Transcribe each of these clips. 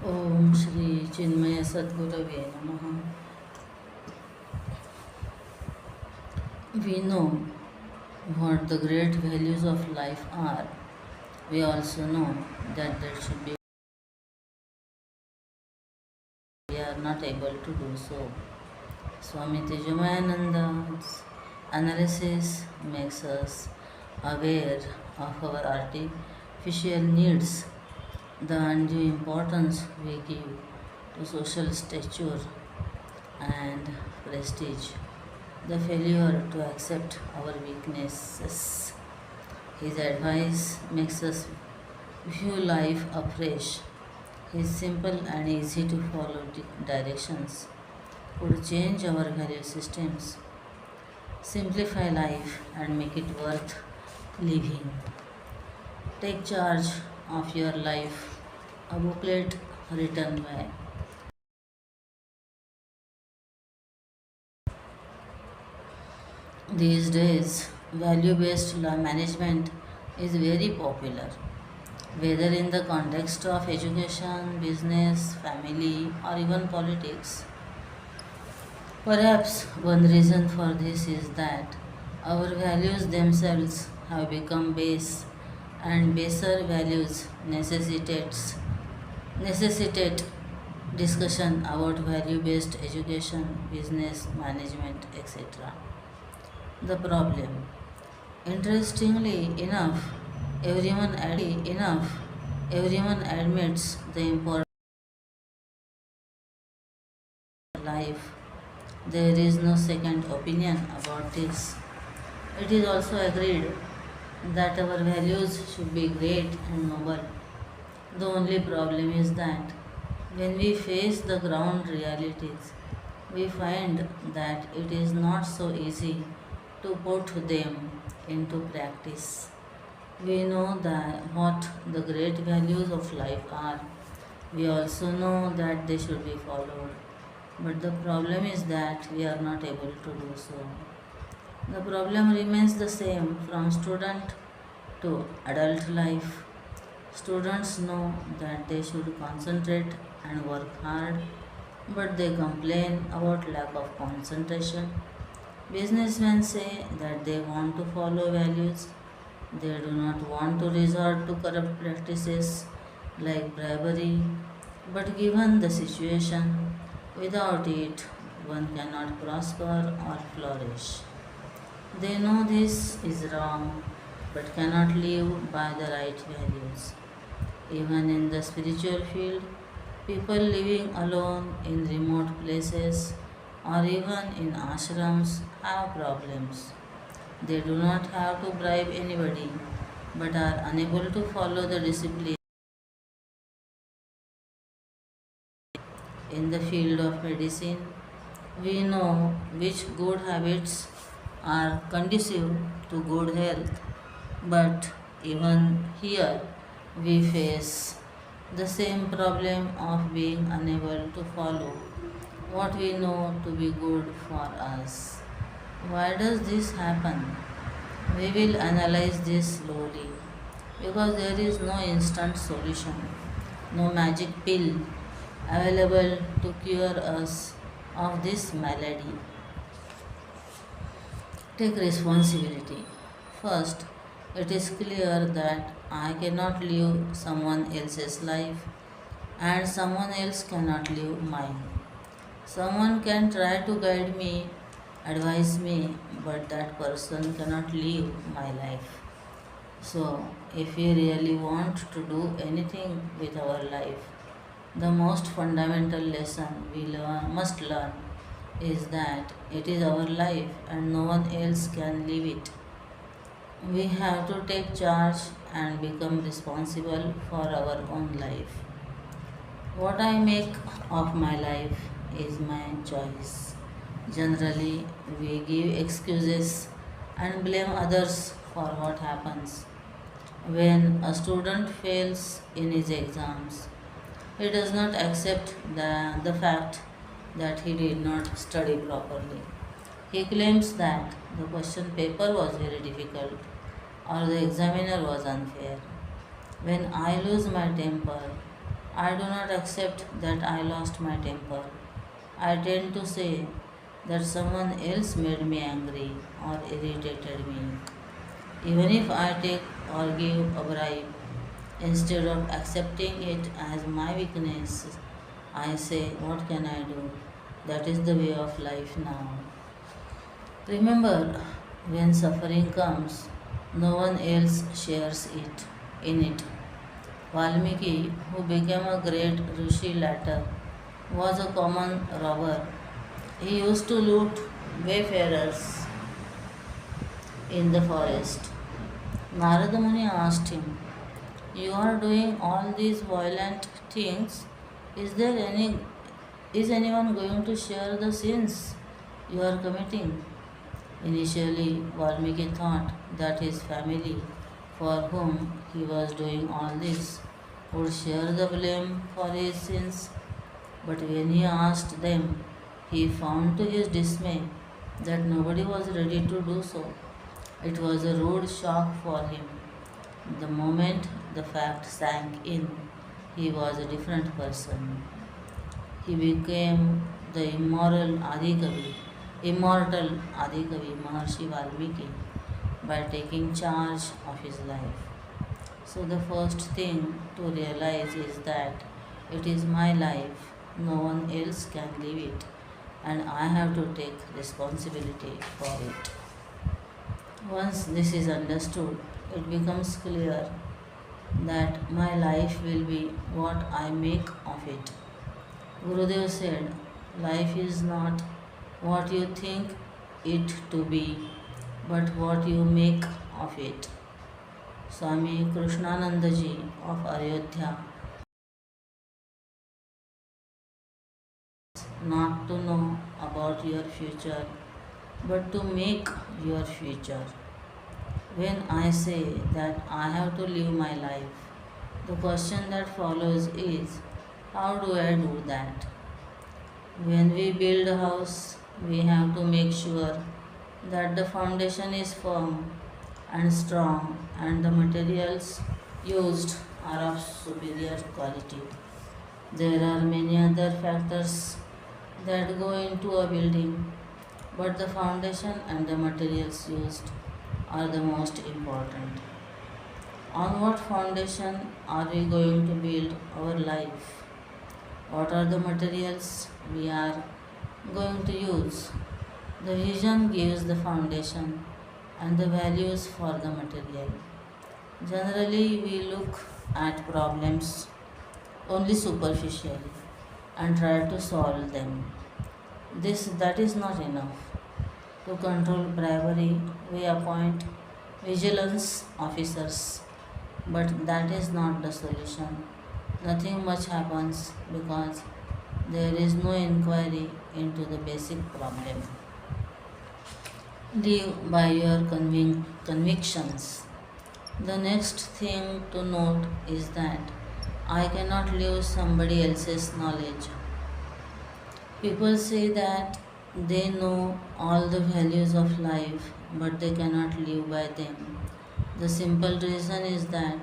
Om Shri Chinmaya Sadgurave Namaha. We know what the great values of life are. We also know that there should be we are not able to do so. Swami Tejomayananda's analysis makes us aware of our artificial needs, the undue importance we give to social stature and prestige, the failure to accept our weaknesses. His advice makes us view life afresh. His simple and easy to follow directions could change our value systems, simplify life, and make it worth living. Take charge of your life, a booklet written by these days, value based management is very popular, whether in the context of education, business, family, or even politics. Perhaps one reason for this is that our values themselves have become base, and baser values necessitate discussion about value based education, business, management, etc. The problem. Interestingly enough, everyone admits the importance of life. There is no second opinion about this. It is also agreed that our values should be great and noble. The only problem is that when we face the ground realities, we find that it is not so easy to put them into practice. We know that what the great values of life are. We also know that they should be followed. But the problem is that we are not able to do so. The problem remains the same from student to adult life. Students know that they should concentrate and work hard, but they complain about lack of concentration. Businessmen say that they want to follow values, they do not want to resort to corrupt practices like bribery, but given the situation, without it, one cannot prosper or flourish. They know this is wrong, but cannot live by the right values. Even in the spiritual field, people living alone in remote places or even in ashrams have problems. They do not have to bribe anybody but are unable to follow the discipline. In the field of medicine, we know which good habits are conducive to good health, but even here we face the same problem of being unable to follow what we know to be good for us. Why does this happen? We will analyze this slowly because there is no instant solution, no magic pill available to cure us of this malady. Take responsibility. First, it is clear that I cannot live someone else's life and someone else cannot live mine. Someone can try to guide me, advise me, but that person cannot live my life. So, if we really want to do anything with our life, the most fundamental lesson must learn is that it is our life and no one else can live it. We have to take charge and become responsible for our own life. What I make of my life is my choice. Generally, we give excuses and blame others for what happens. When a student fails in his exams, he does not accept the fact that he did not study properly. He claims that the question paper was very difficult or the examiner was unfair. When I lose my temper, I do not accept that I lost my temper. I tend to say that someone else made me angry or irritated me. Even if I take or give a bribe, instead of accepting it as my weakness, I say, what can I do? That is the way of life now. Remember, when suffering comes, no one else shares it in it. Valmiki, who became a great Rishi later, was a common robber. He used to loot wayfarers in the forest. Narada Muni asked him, you are doing all these violent things. Is there any is anyone going to share the sins you are committing? Initially, Valmiki thought that his family, for whom he was doing all this, would share the blame for his sins. But when he asked them, he found to his dismay that nobody was ready to do so. It was a rude shock for him. The moment the fact sank in, he was a different person. He became the immortal Adikavi Maharshi Valmiki by taking charge of his life. So the first thing to realize is that it is my life, no one else can live it, and I have to take responsibility for it. Once this is understood, it becomes clear that my life will be what I make of it. Gurudev said, life is not what you think it to be, but what you make of it. Swami Krishnananda ji of Ayodhya, not to know about your future, but to make your future. When I say that I have to live my life, the question that follows is, how do I do that? When we build a house, we have to make sure that the foundation is firm and strong and the materials used are of superior quality. There are many other factors that go into a building, but the foundation and the materials used are the most important. On what foundation are we going to build our life? What are the materials we are going to use? The vision gives the foundation and the values for the material. Generally, we look at problems only superficially and try to solve them. That is not enough. To control bribery, we appoint vigilance officers, but that is not the solution. Nothing much happens because there is no inquiry into the basic problem. Live by your convictions. The next thing to note is that I cannot live somebody else's knowledge. People say that they know all the values of life, but they cannot live by them. The simple reason is that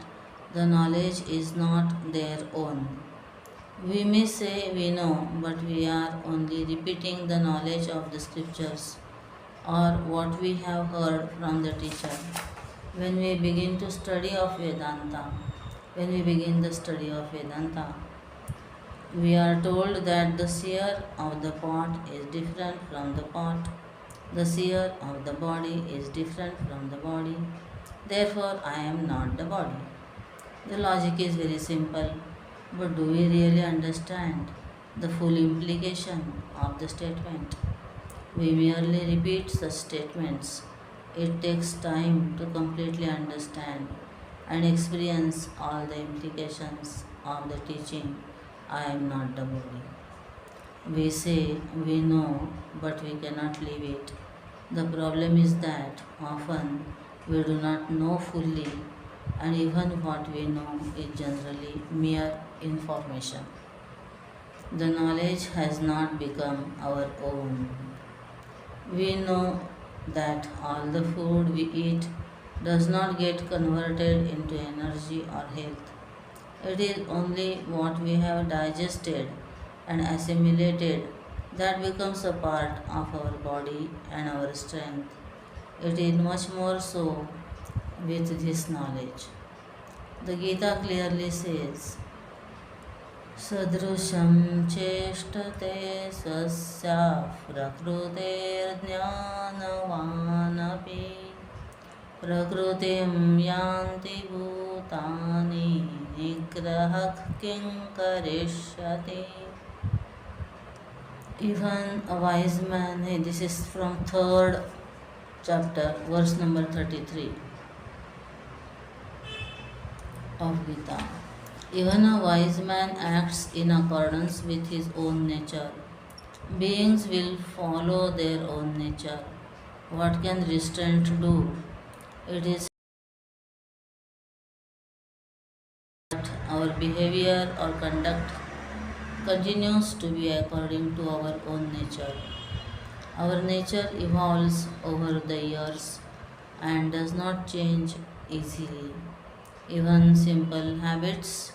the knowledge is not their own. We may say we know, but we are only repeating the knowledge of the scriptures or what we have heard from the teacher. When we begin to study of Vedanta, when we begin the study of Vedanta, we are told that the seer of the pot is different from the pot, the seer of the body is different from the body, therefore I am not the body. The logic is very simple, but do we really understand the full implication of the statement? We merely repeat such statements. It takes time to completely understand and experience all the implications of the teaching, I am not the body. We say we know, but we cannot live it. The problem is that often we do not know fully, and even what we know is generally mere information. The knowledge has not become our own. We know that all the food we eat does not get converted into energy or health. It is only what we have digested and assimilated that becomes a part of our body and our strength. It is much more so with this knowledge. The Gita clearly says, सदृशं चेष्टते स्वस्याः प्रकृतेर्ज्ञानवानपि प्रकृतिं यान्ति भूतानि निग्रहः किं करिष्यति. Even a wise man, this is from third chapter, verse number 33 of Gita. Even a wise man acts in accordance with his own nature. Beings will follow their own nature. What can restraint do? It is that our behavior or conduct continues to be according to our own nature. Our nature evolves over the years and does not change easily. Even simple habits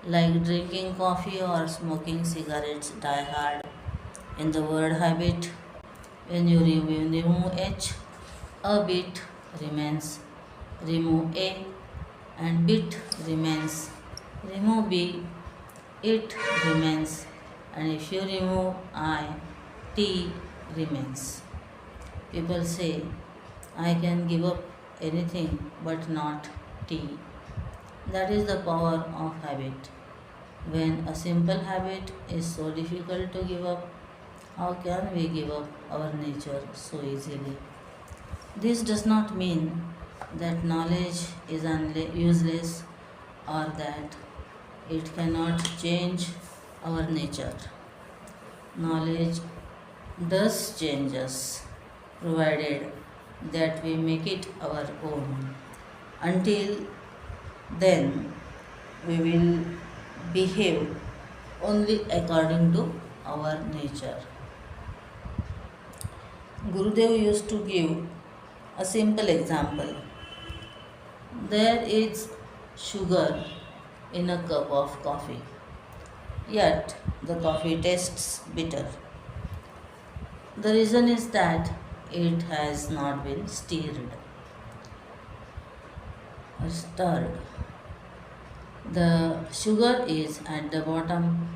like drinking coffee or smoking cigarettes die hard. In the word habit, when you remove H, a bit remains. Remove A and bit remains. Remove B, it remains. And if you remove I, T remains. People say, I can give up anything but not tea. That is the power of habit. When a simple habit is so difficult to give up, how can we give up our nature so easily? This does not mean that knowledge is useless or that it cannot change our nature. Knowledge does change us, provided that we make it our own. Until then, we will behave only according to our nature. Gurudev used to give a simple example. There is sugar in a cup of coffee, yet the coffee tastes bitter. The reason is that it has not been stirred or stirred. The sugar is at the bottom,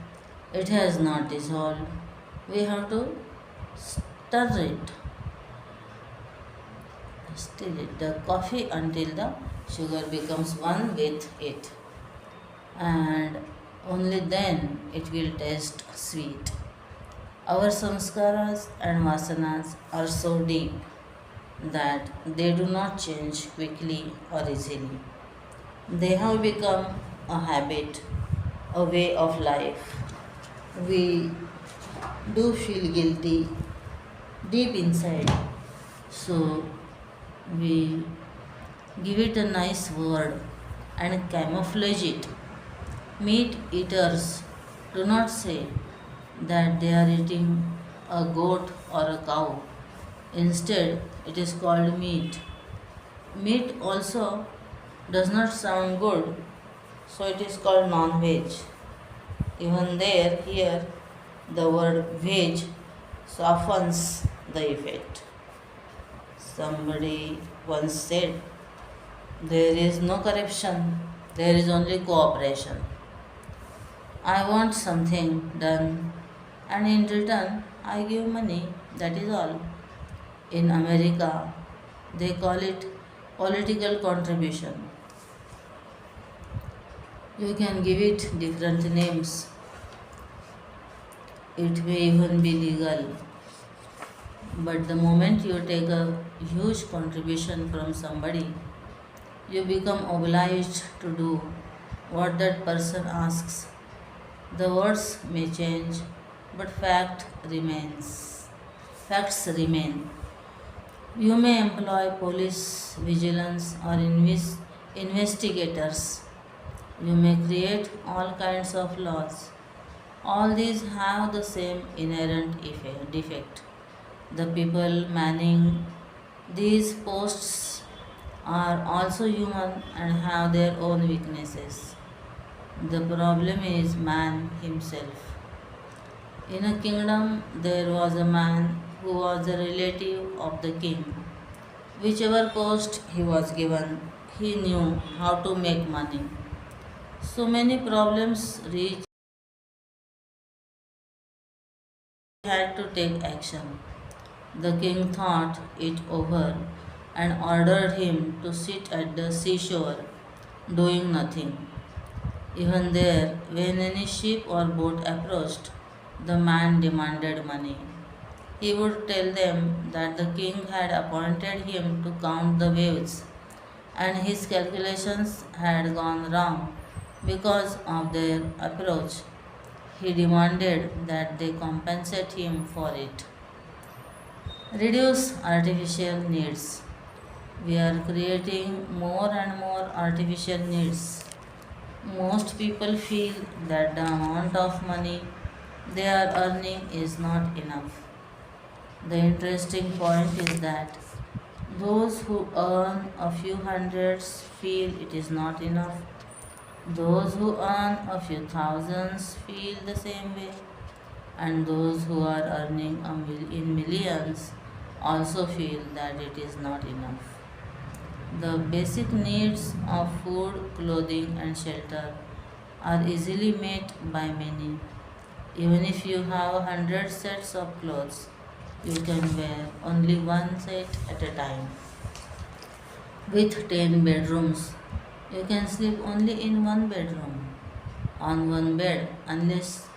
it has not dissolved. We have to stir it, stir it, the coffee until the sugar becomes one with it, and only then it will taste sweet. Our samskaras and vasanas are so deep that they do not change quickly or easily. They have become a habit, a way of life. We do feel guilty deep inside, so we give it a nice word and camouflage it. Meat eaters do not say that they are eating a goat or a cow. Instead, it is called meat. Meat also does not sound good, so it is called non-veg. Even there, here, the word veg softens the effect. Somebody once said, there is no corruption, there is only cooperation. I want something done, and in return, I give money, that is all. In America, they call it political contribution. You can give it different names. It may even be legal. But the moment you take a huge contribution from somebody, you become obliged to do what that person asks. The words may change, but facts remain. You may employ police, vigilance, or investigators. You may create all kinds of laws. All these have the same inherent defect. The people manning these posts are also human and have their own weaknesses. The problem is man himself. In a kingdom, there was a man who was a relative of the king. Whichever post he was given, he knew how to make money. So many problems reached, he had to take action. The king thought it over and ordered him to sit at the seashore doing nothing. Even there, when any ship or boat approached, the man demanded money. He would tell them that the king had appointed him to count the waves and his calculations had gone wrong because of their approach. He demanded that they compensate him for it. Reduce artificial needs. We are creating more and more artificial needs. Most people feel that the amount of money they are earning is not enough. The interesting point is that those who earn a few hundreds feel it is not enough. Those who earn a few thousands feel the same way, and those who are earning in millions also feel that it is not enough. The basic needs of food, clothing, and shelter are easily met by many. Even if you have 100 sets of clothes, you can wear only one set at a time. With 10 bedrooms, you can sleep only in one bedroom, on one bed, unless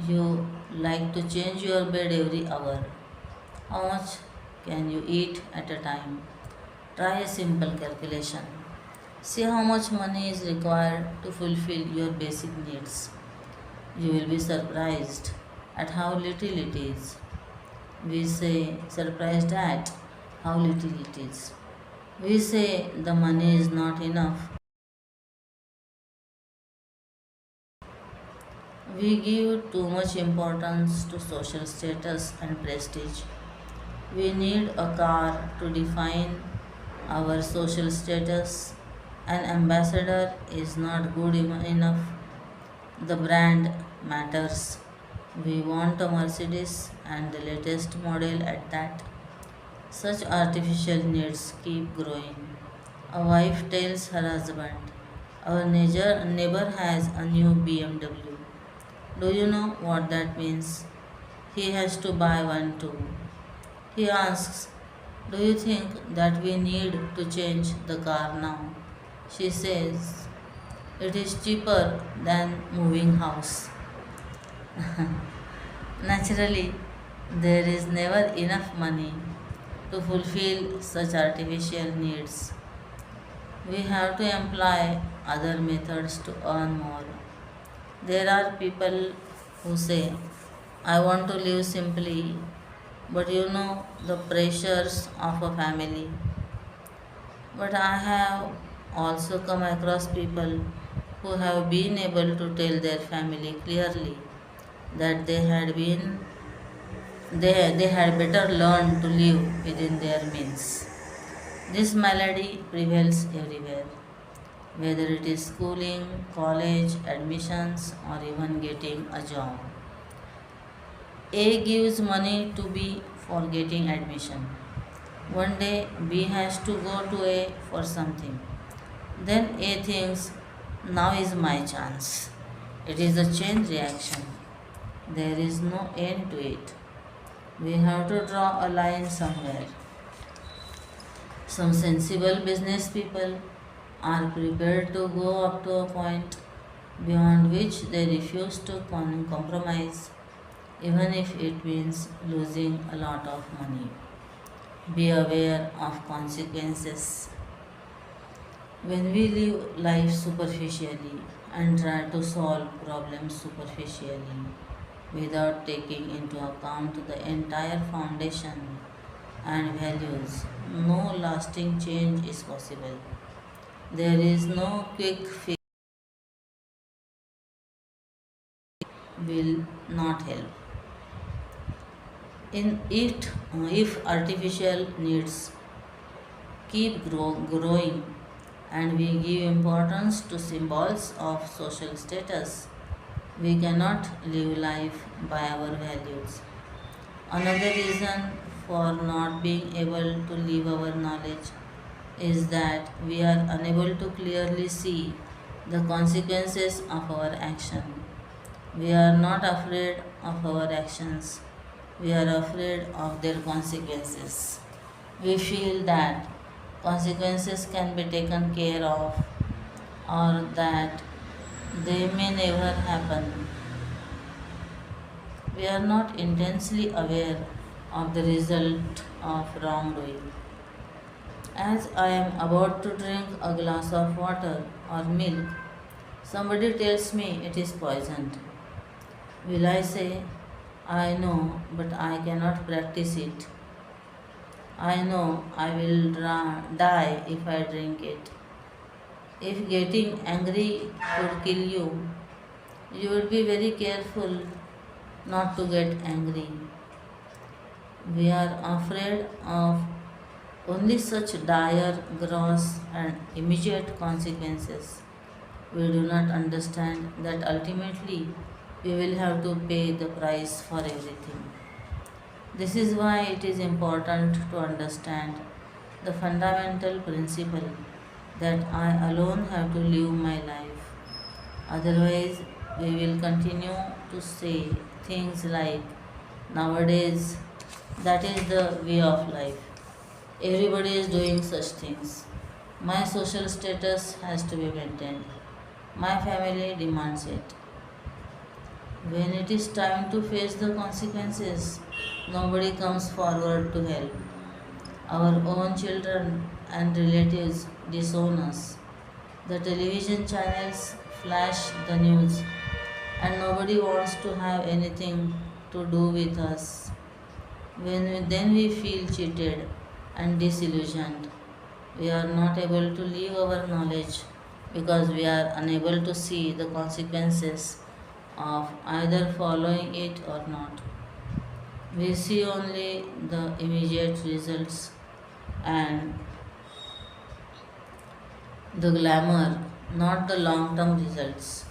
you like to change your bed every hour. How much can you eat at a time? Try a simple calculation. See how much money is required to fulfill your basic needs. You will be surprised at how little it is. We say surprised at how little it is. We say the money is not enough. We give too much importance to social status and prestige. We need a car to define our social status. An ambassador is not good enough. The brand matters. We want a Mercedes and the latest model at that. Such artificial needs keep growing. A wife tells her husband, our neighbor has a new BMW. Do you know what that means? He has to buy one too. He asks, do you think that we need to change the car now? She says, it is cheaper than moving house. Naturally, there is never enough money to fulfill such artificial needs. We have to employ other methods to earn more. There are people who say, I want to live simply, but you know the pressures of a family. But I have also come across people who have been able to tell their family clearly that they had better learn to live within their means. This malady prevails everywhere, whether it is schooling, college, admissions, or even getting a job. A gives money to B for getting admission. One day B has to go to A for something. Then A thinks, now is my chance. It is a chain reaction. There is no end to it. We have to draw a line somewhere. Some sensible business people are prepared to go up to a point beyond which they refuse to compromise, even if it means losing a lot of money. Be aware of consequences. When we live life superficially and try to solve problems superficially without taking into account the entire foundation and values, no lasting change is possible. There is no quick fix will not help. In it, if artificial needs keep growing, and we give importance to symbols of social status, we cannot live life by our values. Another reason for not being able to live our knowledge is that we are unable to clearly see the consequences of our action. We are not afraid of our actions, we are afraid of their consequences. We feel that consequences can be taken care of or that they may never happen. We are not intensely aware of the result of wrongdoing. As I am about to drink a glass of water or milk, somebody tells me it is poisoned. Will I say, I know, but I cannot practice it? I know I will die if I drink it. If getting angry could kill you, you would be very careful not to get angry. We are afraid of only such dire, gross, and immediate consequences. We do not understand that ultimately we will have to pay the price for everything. This is why it is important to understand the fundamental principle that I alone have to live my life. Otherwise, we will continue to say things like, nowadays, that is the way of life. Everybody is doing such things. My social status has to be maintained. My family demands it. When it is time to face the consequences, nobody comes forward to help. Our own children and relatives disown us. The television channels flash the news, and nobody wants to have anything to do with us. Then we feel cheated and disillusioned. We are not able to live our knowledge because we are unable to see the consequences of either following it or not. We see only the immediate results and the glamour, not the long term results.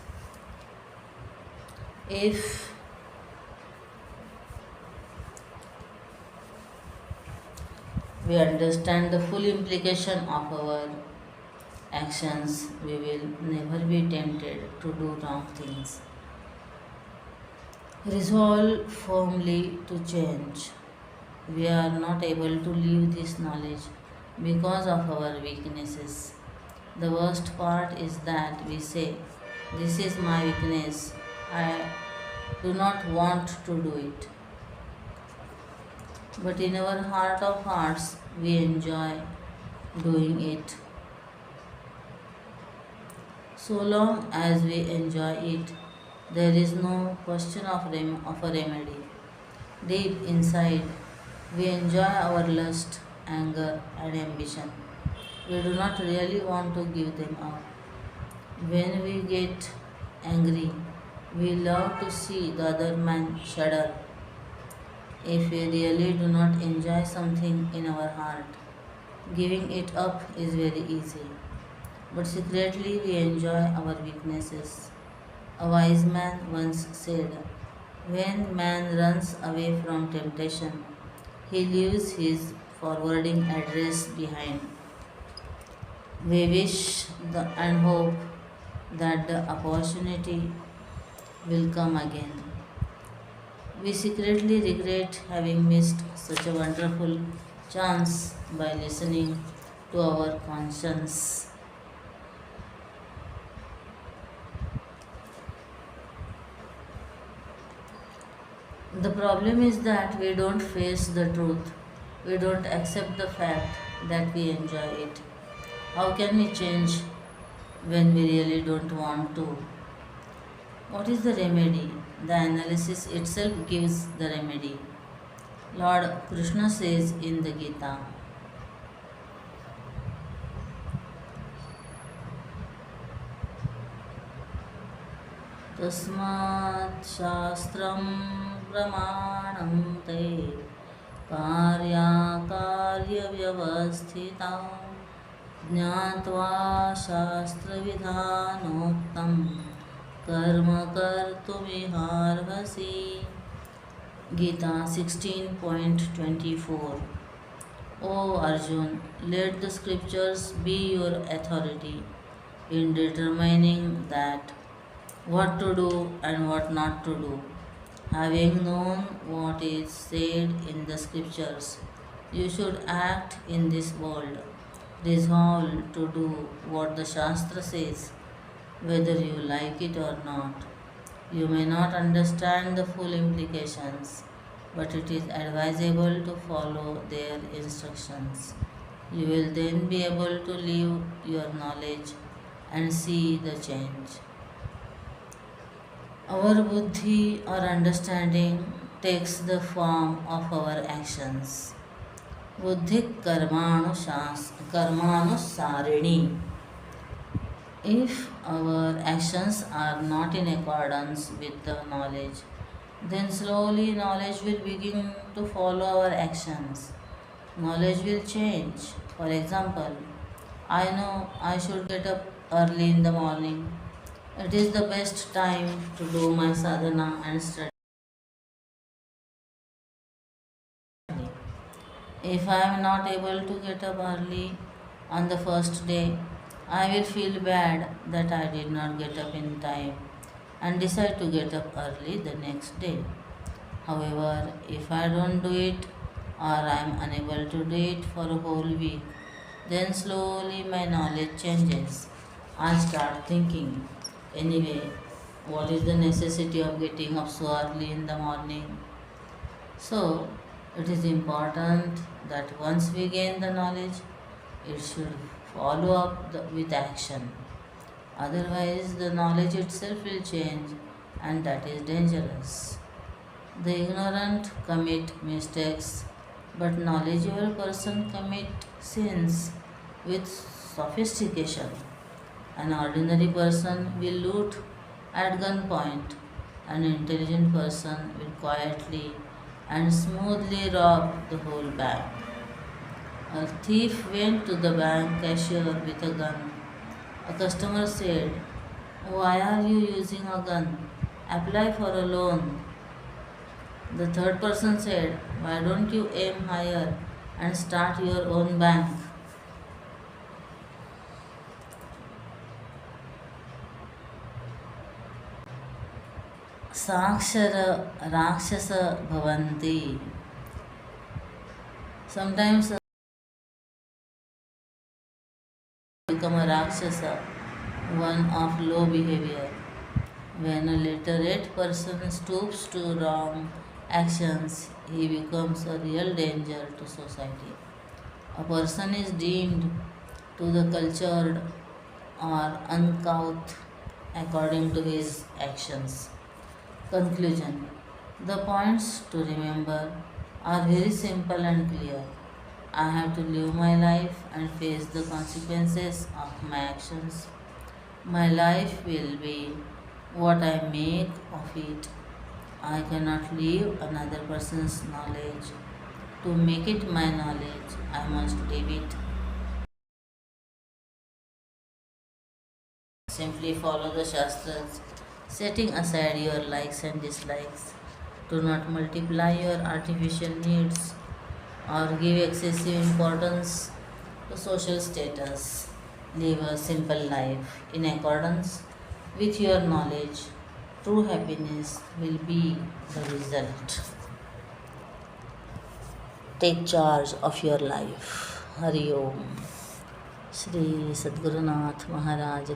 If we understand the full implication of our actions, we will never be tempted to do wrong things. Resolve firmly to change. We are not able to live this knowledge because of our weaknesses. The worst part is that we say, this is my weakness, I do not want to do it. But in our heart of hearts, we enjoy doing it. So long as we enjoy it, there is no question of a remedy. Deep inside, we enjoy our lust, anger, and ambition. We do not really want to give them up. When we get angry, we love to see the other man shudder. If we really do not enjoy something in our heart, giving it up is very easy. But secretly we enjoy our weaknesses. A wise man once said, when man runs away from temptation, he leaves his forwarding address behind. We wish and hope that the opportunity will come again. We secretly regret having missed such a wonderful chance by listening to our conscience. The problem is that we don't face the truth. We don't accept the fact that we enjoy it. How can we change when we really don't want to? What is the remedy? The analysis itself gives the remedy. Lord Krishna says in the Gita, Tasmat Shastram Pramanam Te Karya Karya Vyavasthita ज्ञात्वा शास्त्रविधानोक्तं कर्म कर्तुमिहार्हसि. Gita 16.24. O Arjun, let the scriptures be your authority in determining that what to do and what not to do. Having known what is said in the scriptures, you should act in this world, resolved to do what the Shastra says, whether you like it or not. You may not understand the full implications, but it is advisable to follow their instructions. You will then be able to live your knowledge and see the change. Our buddhi or understanding takes the form of our actions. Buddhi karmanu sarini. If our actions are not in accordance with the knowledge, then slowly knowledge will begin to follow our actions. Knowledge will change. For example, I know I should get up early in the morning. It is the best time to do my sadhana and study. If I am not able to get up early on the first day, I will feel bad that I did not get up in time and decide to get up early the next day. However, if I don't do it or I am unable to do it for a whole week, then slowly my knowledge changes. I start thinking, anyway, what is the necessity of getting up so early in the morning? So, it is important that once we gain the knowledge, it should follow up with action. Otherwise, the knowledge itself will change, and that is dangerous. The ignorant commit mistakes, but knowledgeable person commit sins with sophistication. An ordinary person will loot at gunpoint. An intelligent person will quietly and smoothly rob the whole bank. A thief went to the bank cashier with a gun. A customer said, "Why are you using a gun? Apply for a loan." The third person said, "Why don't you aim higher and start your own bank?" Sakshara Rakshasa Bhavanti. Sometimes become a Rakshasa, one of low behavior. When a literate person stoops to wrong actions, he becomes a real danger to society. A person is deemed to the cultured or uncouth according to his actions. Conclusion. The points to remember are very simple and clear. I have to live my life and face the consequences of my actions. My life will be what I make of it. I cannot leave another person's knowledge. To make it my knowledge, I must live it. Simply follow the Shastras, setting aside your likes and dislikes. Do not multiply your artificial needs or give excessive importance to social status. Live a simple life in accordance with your knowledge. True happiness will be the result. Take charge of your life. Hari Om. Shri Sadgurunath Maharaj